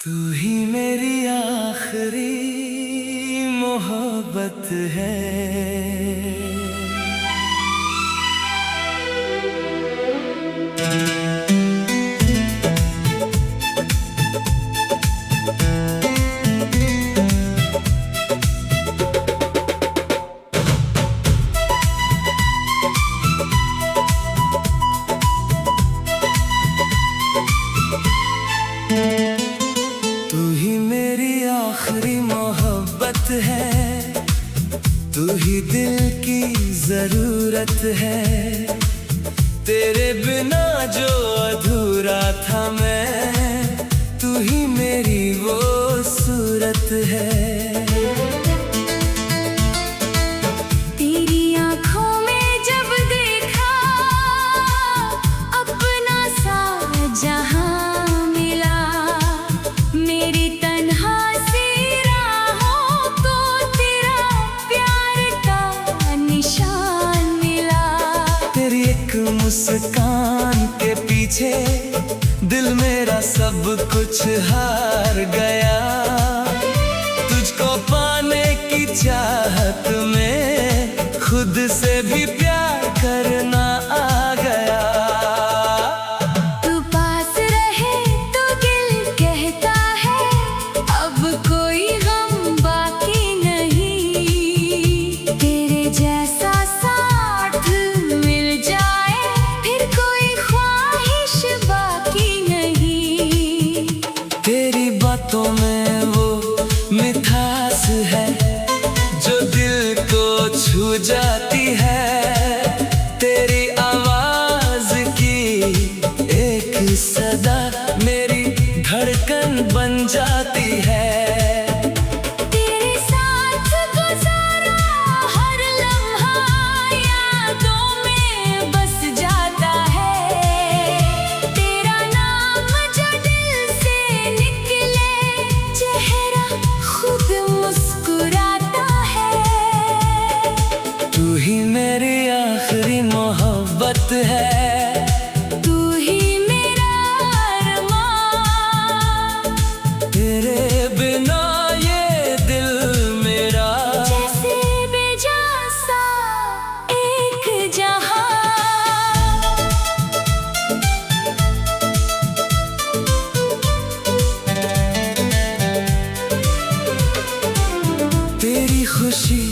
तू ही मेरी आखिरी मोहब्बत है। तू ही मेरी आखिरी मोहब्बत है, तू ही दिल की जरूरत है। तेरे बिना जो अधूरा था मैं, तू ही मेरी वो सूरत है। मुस्कान के पीछे दिल मेरा सब कुछ हार गया। तुझको पाने की चाहत में खुद से भी प्यार करना आ गया। तू पास रहे तो दिल कहता है अब कोई गम बाकी नहीं। तेरे जैसा बातों में वो मिठास है जो दिल को छू जाती है। तेरी आवाज की एक सदा मेरी धड़कन बन जाती है। तू ही मेरी आखिरी मोहब्बत है, तू ही मेरा अरमान। तेरे बिना ये दिल मेरा जैसे बेजान सा एक जहां। तेरी खुशी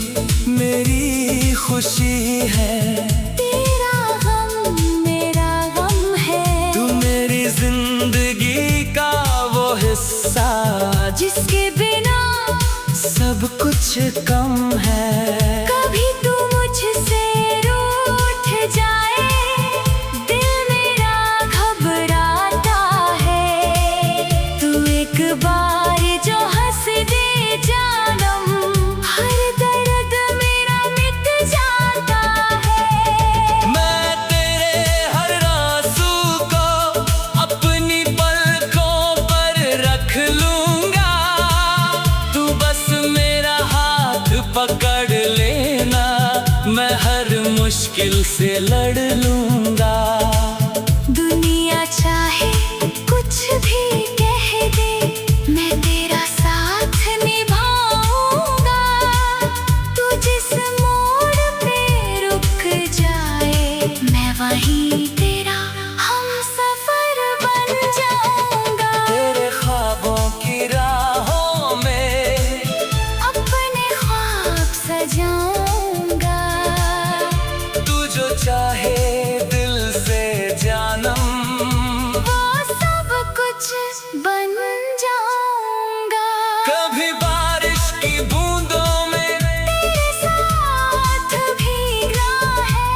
मेरी खुशी है, तेरा गम मेरा गम है। तू मेरी जिंदगी का वो हिस्सा जिसके बिना सब कुछ कम है। कभी तू मुझसे रूठ जाए दिल मेरा घबराता है। तू एक बार जो हंस दे जानम, हर दर्द मेरा मिट जाता है। मैं तेरे हर आंसू को अपनी पलकों पर रख लूंगा। तू बस मेरा हाथ पकड़ लेना, मैं हर मुश्किल से लड़ लूंगा। दुनिया चाहे कुछ भी कह दे, मैं तेरा साथ निभाऊंगा। तू जिस मोड़ पे रुक जाए, मैं वहीं तेरा हमसफर बन जाऊंगा। तेरे ख्वाबों की राहों में अपने ख्वाब सजाऊंगा। तू जो चाहे दिल से जानम, वो सब कुछ बन जाऊंगा। कभी बारिश की बूंदों में तेरे साथ भीगना है,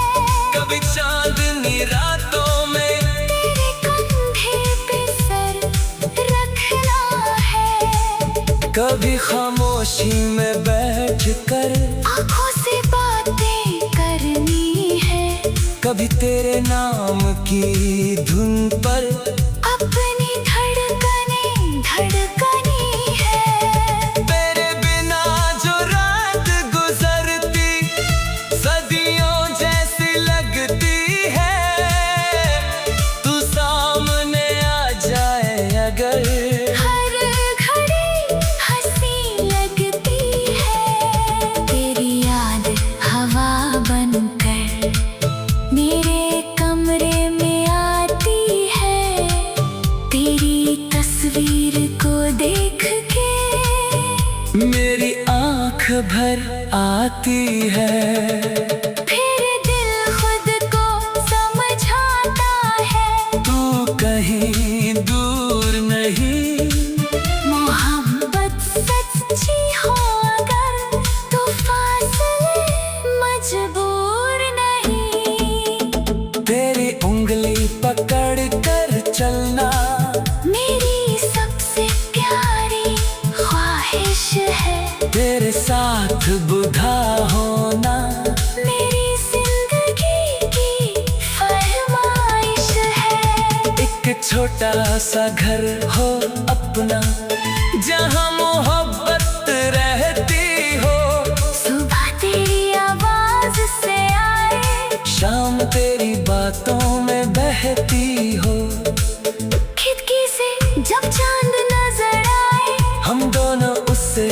कभी चांदनी रातों में तेरे कंधे पे सर रखना है। कभी खामोशी में बैठ कर आँखों से बातें करनी है। कभी तेरे नाम की धुन पर अपनी धड़कनें धड़कनी है। तेरे बिना जो रात गुजरती सदियों जैसी लगती है। तू सामने आ जाए अगर, हर भर आती है। फिर दिल खुद को समझाता है, तू कहीं दूर नहीं। मोहब्बत सच्ची हो अगर तो फासले मजबूर नहीं। तेरी उंगली पकड़ कर चलना मेरी सबसे प्यारी ख्वाहिश है। तेरे साथ बुधा होना मेरी जिंदगी की फरमाइश है। एक छोटा सा घर हो अपना, जहाँ मोहब्बत रहती हो। सुबह तेरी आवाज से आए, शाम तेरी बातों में बहती हो। खिड़की से जब चांद नजर आए, हम दोनों उससे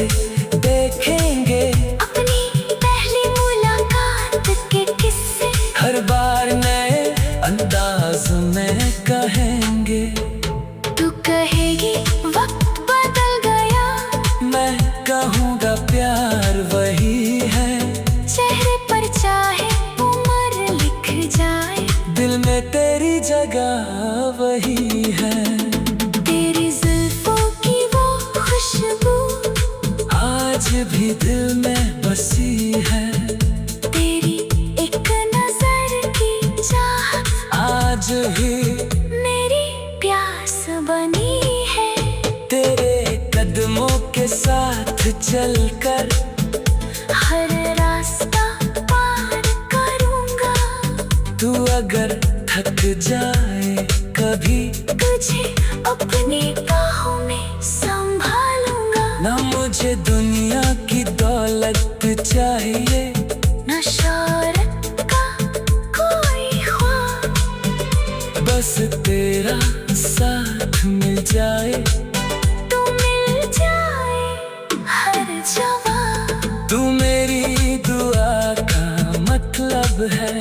देखेंगे अपनी पहली मुलाकात के किस्से। हर बार नए अंदाज में कहेंगे। तू कहेगी वक्त बदल गया, मैं कहूँगा प्यार वही है। चेहरे पर चाहे उम्र लिख जाए, दिल में तेरी जगह वही है। तेरी जुल्फों की वो खुशबू आज भी दिल में बसी है। तेरी एक नजर की चाहत आज भी मेरी प्यास बनी है। तेरे कदमों के साथ चलकर हर रास्ता पार करूंगा। तू अगर थक जाए कभी, तुझे अपनी बाहों में संभालूंगा। ना मुझे दुनिया की दौलत चाहिए, न शोहरत का कोई ख्वाब, बस तेरा साथ मिल जाए। तू मिल जाए हर जवाब। तू मेरी दुआ का मतलब है।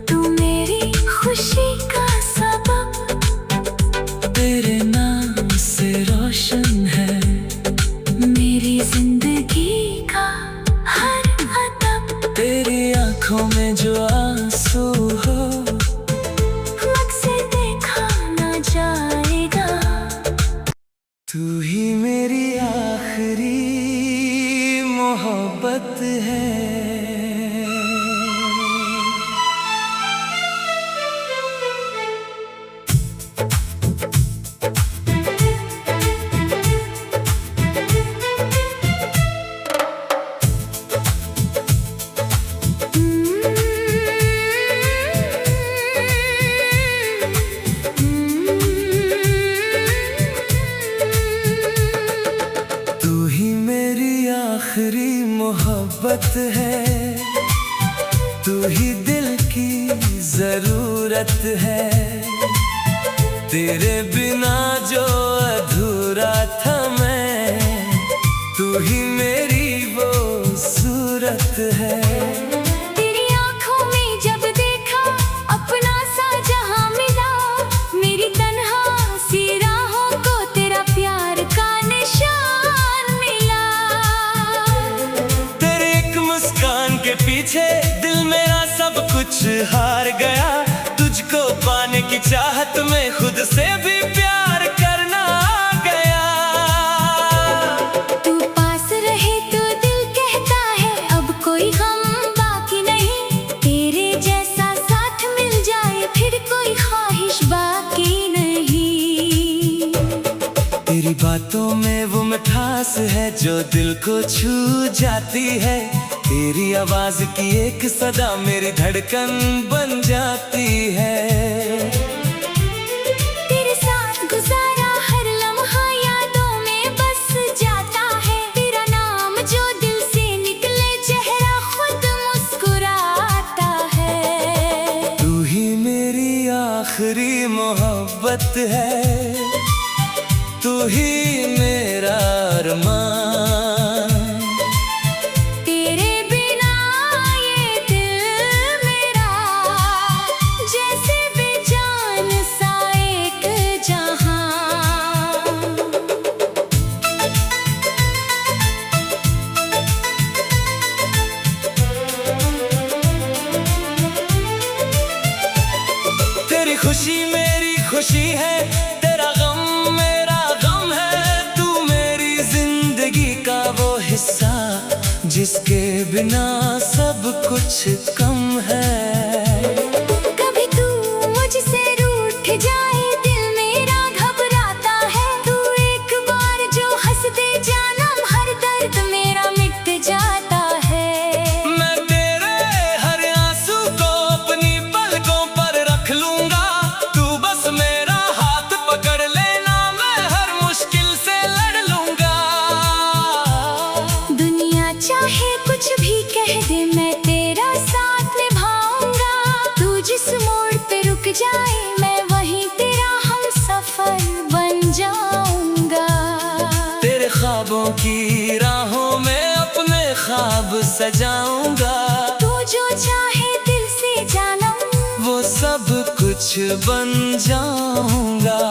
तू मेरी खुशी का सबब, तेरे नाम से रोशन है मेरी जिंदगी का हर अदब। तेरी आंखों में जो आंसू हो, लग से देखा न जाएगा। तू ही मेरी आखिरी मोहब्बत है। तू ही मेरी आखिरी मोहब्बत है। तू ही दिल की जरूरत है। तेरे बिना जो अधूरा था मैं, तू ही मेरी वो सूरत है। तेरी आँखों में जब देखा अपना सा जहां मिला, मेरी तन्हा सी राहों को तेरा प्यार का निशान मिला। तेरे एक मुस्कान के पीछे दिल मेरा सब कुछ हार गया। तुझको पाने की चाहत में खुद से भी प्यार करना आ गया। तू पास रहे तो दिल कहता है अब कोई गम बाकी नहीं। तेरे जैसा साथ मिल जाए फिर कोई ख्वाहिश बाकी नहीं। तेरी बातों में वो मिठास है जो दिल को छू जाती है। तेरी आवाज की एक सदा मेरी धड़कन बन जाती है। तेरे साथ गुजारा हर लम्हा यादों में बस जाता है। तेरा नाम जो दिल से निकले चेहरा खुद मुस्कुराता है। तू ही मेरी आखिरी मोहब्बत है। तू ही मेरा अरमान। तेरे बिना ये दिल मेरा जैसे बेजान सा एक जहां। जिसके बिना सब कुछ कम है। कभी तू मुझसे रूठ जाए, दिल मेरा घबराता है। तू एक बार जो हंस दे जानम, हर दर्द मेरा मिट जाता है। मैं तेरे हर आंसू को अपनी पलकों पर रख लूंगा। तू बस मेरा हाथ पकड़ लेना, मैं हर मुश्किल से लड़ लूंगा। दुनिया चाहे कुछ भी कह दे, मैं तेरा साथ निभाऊंगा। तू जिस मोड़ पे रुक जाए, मैं वहीं तेरा हमसफर बन जाऊंगा। तेरे ख्वाबों की राहों में अपने ख्वाब सजाऊंगा। तू जो चाहे दिल से जानम, वो सब कुछ बन जाऊंगा।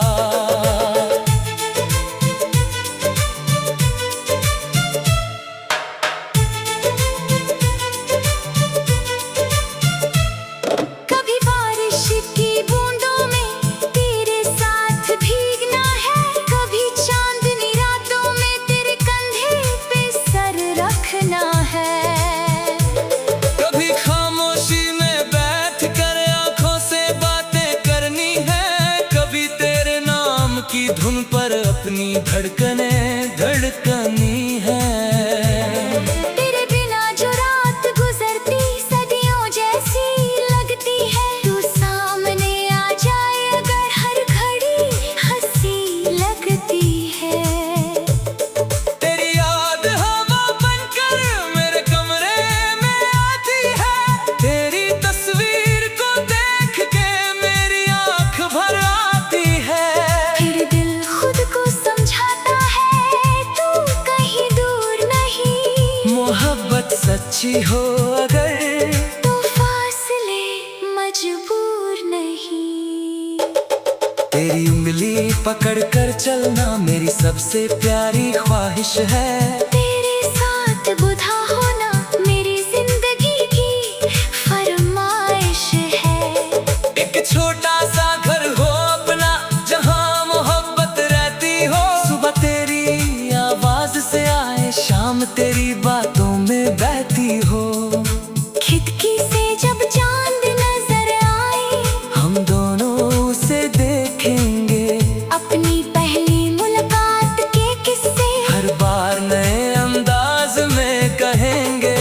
कभी बारिश की बूंदों में तेरे साथ भीगना है। कभी चांदनी रातों में तेरे कंधे पे सर रखना है। कभी खामोशी में बैठ कर आंखों से बातें करनी है। कभी तेरे नाम की धुन पर अपनी धड़कनें धड़कनी है। तेरे बिना जो रात गुजरती सदियों जैसी लगती है। तू सामने आ जाए अगर, हर घड़ी हंसी लगती है। तेरी याद हवा बनकर मेरे कमरे में आती है। तेरी तस्वीर को देख के मेरी आंख भर आती है। फिर दिल खुद को समझाता है, तू कहीं दूर नहीं। मोहब्बत सच्ची हो अगर, तो फासले मजबूर नहीं। तेरी उंगली पकड़ कर चलना मेरी सबसे प्यारी ख्वाहिश है। तेरे साथ बुधा होना मेरी जिंदगी की फरमाइश है। एक छोटा सा घर हो अपना, जहाँ मोहब्बत रहती हो। सुबह तेरी आवाज से आए, शाम तेरी बातों में बहती हो। खिड़की से जब चांद नजर आए, हम दोनों उसे देखेंगे। अपनी पहली मुलाकात के किस्से हर बार नए अंदाज में कहेंगे।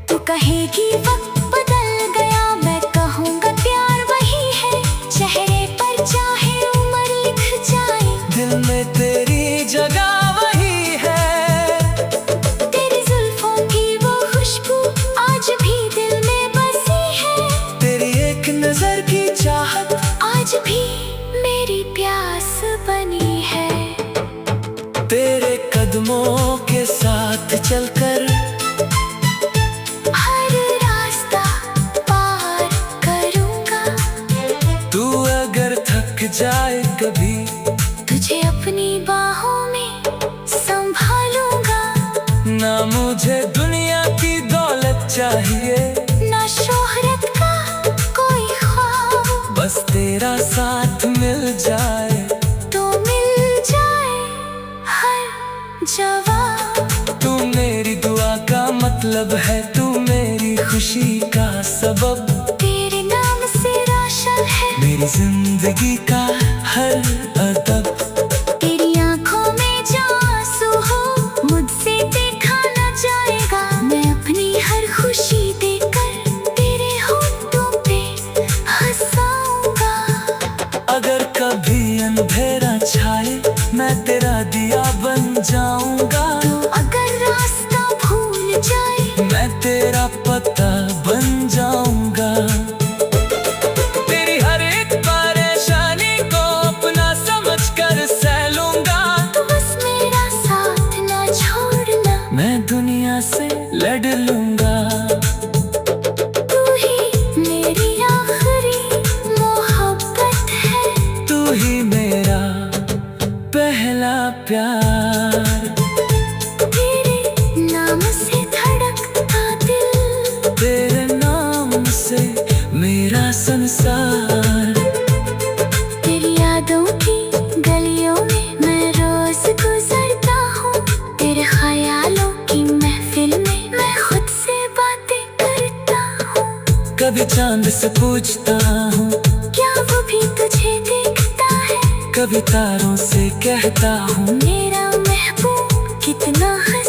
तू कहेगी वक्त बदल गया, मैं कहूँगा प्यार वही है। चेहरे पर चाहे उम्र लिख जाए, दिल में तेरी जगह वही है। तेरी जुल्फों की वो खुशबू आज भी दिल में बसी है। तेरी एक नजर की चाहत आज भी मेरी प्यास बनी है। तेरे कदमों के साथ चलकर हर रास्ता पार करूँगा। तू अगर थक जाए कभी, तुझे अपनी बाहों में संभालूंगा। ना मुझे दुनिया की दौलत चाहिए, ना शोहरत का कोई ख्वाब, बस तेरा साथ मिल जाए। तो मिल जाए हर जवाब। तू मेरी दुआ का मतलब है, तू मेरी खुशी का सबब। तेरे नाम से रोशन है मेरी जिंदगी का हर अदब। तेरी आंखों में जो आंसू हो, मुझसे देखा न जाएगा। मैं अपनी हर खुशी देकर तेरे होठों पे हंसाऊंगा। अगर कभी अंधेरा छाए, मैं तेरा दिया बन जाऊंगा। तो अगर रास्ता भूल जाए, मैं तेरा पता बन जाऊंगा। तेरी हर एक परेशानी को अपना समझ कर सह लूंगा। तो बस मेरा साथ न छोड़ना, मैं दुनिया से लड़ लूंगा। तू ही मेरी आखिरी मोहब्बत है। तू ही मेरा पहला प्यार। तेरे नाम से धड़कता दिल, तेरे नाम से मेरा संसार। तेरी यादों की गलियों में मैं रोज गुजरता हूँ। तेरे ख्यालों की महफिल कभी चांद से पूछता हूँ, क्या वो भी तुझे देखता है? कभी तारों से कहता हूँ, मेरा महबूब कितना है